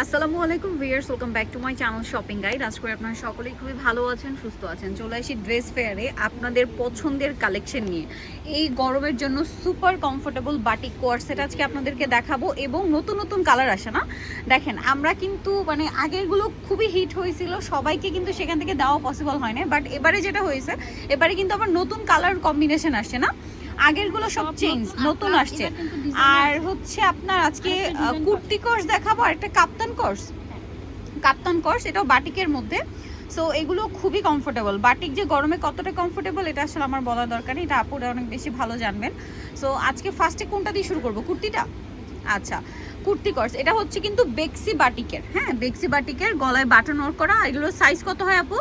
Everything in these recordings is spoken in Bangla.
আসসালামু আলাইকুম viewers, welcome back to my channel shopping guide. আজকে আপনারা সকলেই খুবই ভালো আছেন, সুস্থ আছেন। চলে আসি ড্রেস ফেয়ারে আপনাদের পছন্দের কালেকশন নিয়ে। এই গরমের জন্য সুপার কমফোর্টেবল বাটিক কোয়ারসেট আজকে আপনাদেরকে দেখাবো এবং নতুন নতুন কালার আসে না। দেখেন, আমরা কিন্তু আগেরগুলো খুবই হিট হয়েছিল, সবাইকে কিন্তু সেখান থেকে দেওয়া পসিবল হয় না। বাট এবারে যেটা হয়েছে, এবারে কিন্তু আবার নতুন কালার কম্বিনেশন আসছে না, আগেরগুলো সব চেঞ্জ নতুন আসছে। আর হচ্ছে আপনার আজকে কুর্তি কোর্স দেখাবো আর একটা কাপ্তান কোর্স, এটাও বাটিকের মধ্যে। সো এগুলো খুবই কমফোর্টেবল। বাটিক যে গরমে কতটা কমফোর্টেবল এটা আসলে আমার বলার দরকার নেই, এটা আপুরা অনেক বেশি ভালো জানবেন। সো আজকে ফার্স্টে কোনটা দিয়ে শুরু করবো? কুর্তিটা। আচ্ছা, কুর্তি কোর্স এটা হচ্ছে কিন্তু বেক্সি বাটিকের। হ্যাঁ, বেক্সি বাটিকের, গলায় বাটন ওয়ার্ক করা। এগুলোর সাইজ কত হয় আপু?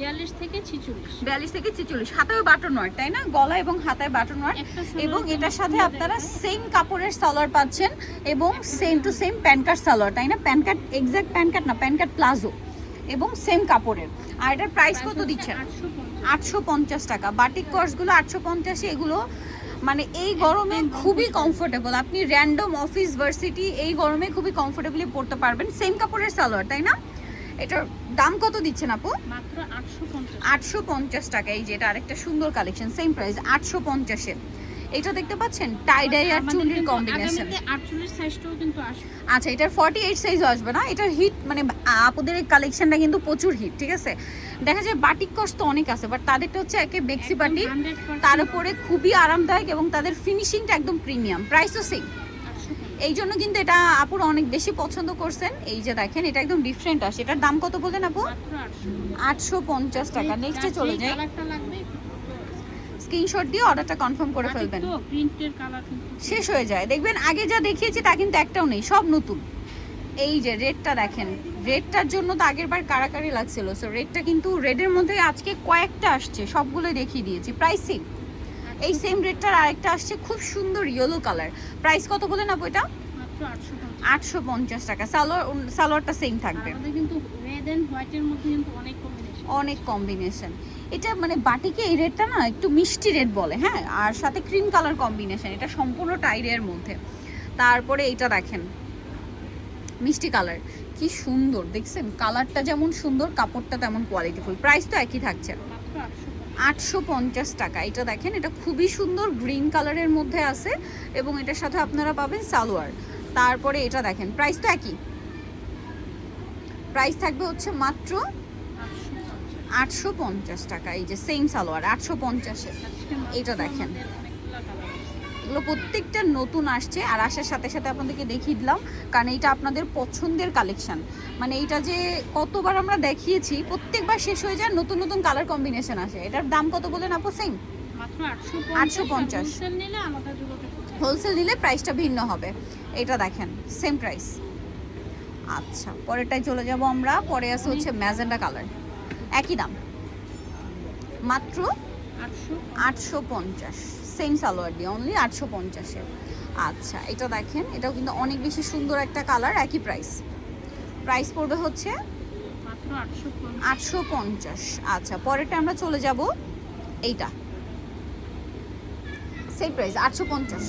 42 থেকে 46। হাতায় বাটন ওয়ার্ক, তাই না? গলা এবং হাতায় বাটন ওয়ার্ক, এবং এটার সাথে আপনারা সেম কাপড়ের সালোয়ার পাচ্ছেন এবং সেম টু সেম প্যান্ট কাট সালোয়ার, তাই না? প্যান্ট কাট, এক্স্যাক্ট প্যান্ট কাট না, প্যান্ট কাট প্লাজো, এবং সেম কাপড়ের। আর এটার প্রাইস কত দিচ্ছেন? 850 টাকা। বাটিক কোর্সগুলো 850, এগুলো এই গরমে খুবই কমফোর্টেবল। আপনি র্যান্ডম অফিস ভার্সিটি এই গরমে খুবই কমফোর্টেবলি পরতে পারবেন। সেম কাপড়ের সালোয়ার, তাই না? এটার দাম কত দিচ্ছেন আপু? মাত্র 850 টাকা। এই যে এটা আরেকটা সুন্দর কালেকশন, সেম প্রাইস 850-এ। এটা দেখতে পাচ্ছেন টাইডাই আর চুন্ডির কম্বিনেশন। 48 সাইজটাও কিন্তু আসবে। আচ্ছা, এটার 48 সাইজও আসবে না। এটার হিট আপুদের এই কালেকশনটা কিন্তু প্রচুর হিট, ঠিক আছে? দেখা যায় বাটিক কস্ট তো অনেক আছে, বাট তাদেরটা হচ্ছে একে বেক্সি বাটিক, তার উপরে খুবই আরামদায়ক এবং তাদের ফিনিশিংটা একদম প্রিমিয়াম, প্রাইসও সেম। এই জন্য কিন্তু এটা আপুরা অনেক বেশি পছন্দ করছেন। এই যে দেখেন, এটা একদম ডিফারেন্ট আসে। এটার দাম কত বলেন আপু? 850 টাকা। নেক্সটে চলে যাই, স্ক্রিনশট দিয়ে অর্ডারটা কনফার্ম করে ফেলবেন, শেষ হয়ে যায়। দেখবেন আগে যা দেখিয়েছি তা কিন্তু একটাও নেই, সব নতুন। এই যে রেডটা দেখেন, রেডটার জন্য তো আগের বার কারাকারি লাগছিল। সো রেডটা কিন্তু রেডের মধ্যে আজকে কয়েকটা আসছে, সবগুলো দেখিয়ে দিয়েছি। প্রাইসিং এই সেম রেডটার আরেকটা আসছে, খুব সুন্দর ইয়েলো কালার। প্রাইস কত বলেন আপু? এটা 850 টাকা। সালোয়ারটা সেম থাকবে, কিন্তু রেড এন্ড হোয়াইটের মধ্যে কিন্তু অনেক কম্বিনেশন। এটা বাটিকে এই রেডটা না একটু মিষ্টি রেড বলে, হ্যাঁ, আর সাথে ক্রিম কালার কম্বিনেশন। এটা সম্পূর্ণ টাইডের মধ্যে। তারপরে এটা দেখেন, মিষ্টি কালার, কি সুন্দর দেখছেন? কালারটা যেমন সুন্দর, কাপড়টা তেমন কোয়ালিটিফুল। প্রাইস তো একই থাকছে, 850 টাকা। এটা দেখেন, এটা খুবই সুন্দর গ্রিন কালারের মধ্যে আছে এবং এটার সাথে আপনারা পাবেন সালোয়ার। তারপরে এটা দেখেন, প্রাইস তো একই, প্রাইস থাকবে হচ্ছে মাত্র 850 টাকা। এই যে সেম সালোয়ার 850-এ। এটা দেখেন, এগুলো প্রত্যেকটা নতুন আসছে, আর আসার সাথে সাথে আপনাদেরকে দেখিয়ে দিলাম, কারণ এইটা আপনাদের পছন্দের কালেকশন। এইটা যে কতবার আমরা দেখিয়েছি, প্রত্যেকবার শেষ হয়ে যায়, নতুন নতুন কালার কম্বিনেশন আসে। এটার দাম কত বলেন আপু? সেম 850। হোলসেল নিলে প্রাইসটা ভিন্ন হবে। এটা দেখেন, সেম প্রাইস। আচ্ছা, পরেরটায় চলে যাব আমরা। পরে আছে হচ্ছে ম্যাজেন্ডা কালার, একই দাম, মাত্র 850। সেম সালোয়ার দিয়ে অনলি 850-এ। আচ্ছা, এটা দেখেন, এটাও কিন্তু অনেক বেশি সুন্দর একটা কালার, একই প্রাইস। প্রাইস পড়বে হচ্ছে 850। আচ্ছা, পরেরটা আমরা চলে যাব, এইটা সেম প্রাইস 850।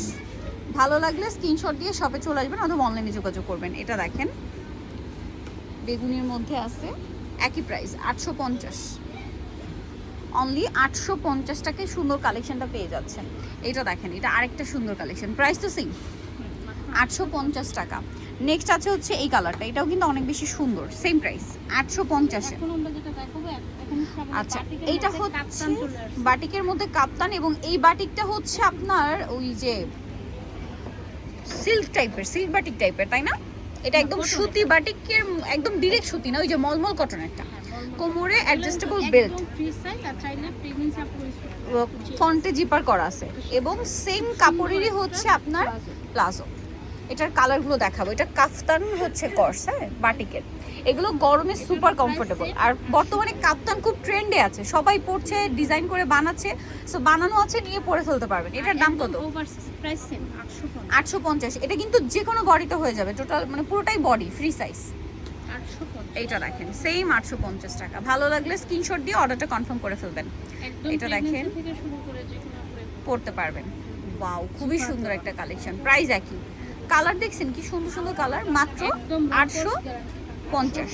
ভালো লাগলে স্ক্রিনশট দিয়ে শপে চলে আসবেন অথবা অনলাইনে যোগাযোগ করবেন। এটা দেখেন, বেগুনির মধ্যে আছে, একই প্রাইস 850। অনলি 850 টাকায় সুন্দর কালেকশনটা পেয়ে যাচ্ছেন। এটা দেখেন, এটা আরেকটা সুন্দর কালেকশন, প্রাইস তো সেম 850 টাকা। নেক্সট আছে হচ্ছে এই কালারটা, এটাও কিন্তু অনেক বেশি সুন্দর, সেম প্রাইস 850-এ। আচ্ছা, এইটা হচ্ছে বাটিকের মধ্যে কাপ্তান, এবং এই বাটিকটা হচ্ছে আপনার ওই যে সিল্ক বাটিক টাইপের, তাই না? এটা একদম সুতি বাটিকের, একদম ডিরেক্ট সুতি না, ওই যে মলমল কটনেরটা। কোমরে অ্যাডজাস্টেবল বেল্ট, ফ্রন্টে জিপার করা আছে, এবং সেম কাপড়েরই হচ্ছে আপনার প্লাজো। এটার কালারগুলো দেখাবো। এটা কাফতান হচ্ছে কর্স, হ্যাঁ, বাটিকের। এগুলো গরমে সুপার কমফোর্টেবল, আর বর্তমানে কাফতান খুব ট্রেন্ডে আছে, সবাই পরছে, ডিজাইন করে বানাচ্ছে। সো বানানো আছে, নিয়ে পরে ফেলতে পারবেন। এটার দাম কত? 850। এটা কিন্তু যে কোনো বডিতে হয়ে যাবে, টোটাল পুরোটাই বডি, ফ্রি সাইজ। এইটা দেখেন, সেম 850 টাকা। ভালো লাগলে স্ক্রিনশট দিয়ে অর্ডারটা কনফার্ম করে ফেলবেন। এটা দেখেন, পড়তে পারবেন। ওয়াও, খুবই সুন্দর একটা কালেকশন, প্রাইস একই। কালার দেখছেন কি সুন্দর সুন্দর কালার, মাত্র একদম 850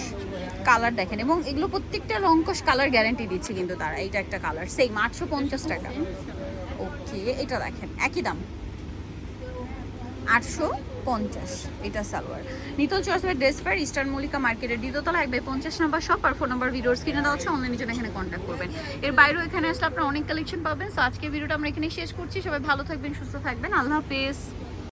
কালার দেখেন। এবং এগুলো প্রত্যেকটা রংকশ কালার গ্যারান্টি দিচ্ছে কিন্তু তারা। এইটা একটা কালার সেম 850 টাকা। ওকে, এটা দেখেন একই দাম 850। এটা সালোয়ার। নিতল চয়েসের ড্রেস ফেয়ার, ইস্টার্ন মল্লিকা মার্কেটের দ্বিতীয়তলা 1/50 নাম্বার শপ। আর ফোন নাম্বার ভিডিওর স্ক্রিনে দেওয়া হচ্ছে, অনলাইনের জন্য এখানে কন্ট্যাক্ট করবেন। এর বাইরেও এখানে আসলে আপনারা অনেক কালেকশন পাবেন। সো আজকে ভিডিওটা আমরা এখানে শেষ করছি। সবাই ভালো থাকবেন, সুস্থ থাকবেন, আল্লাহ হাফেজ।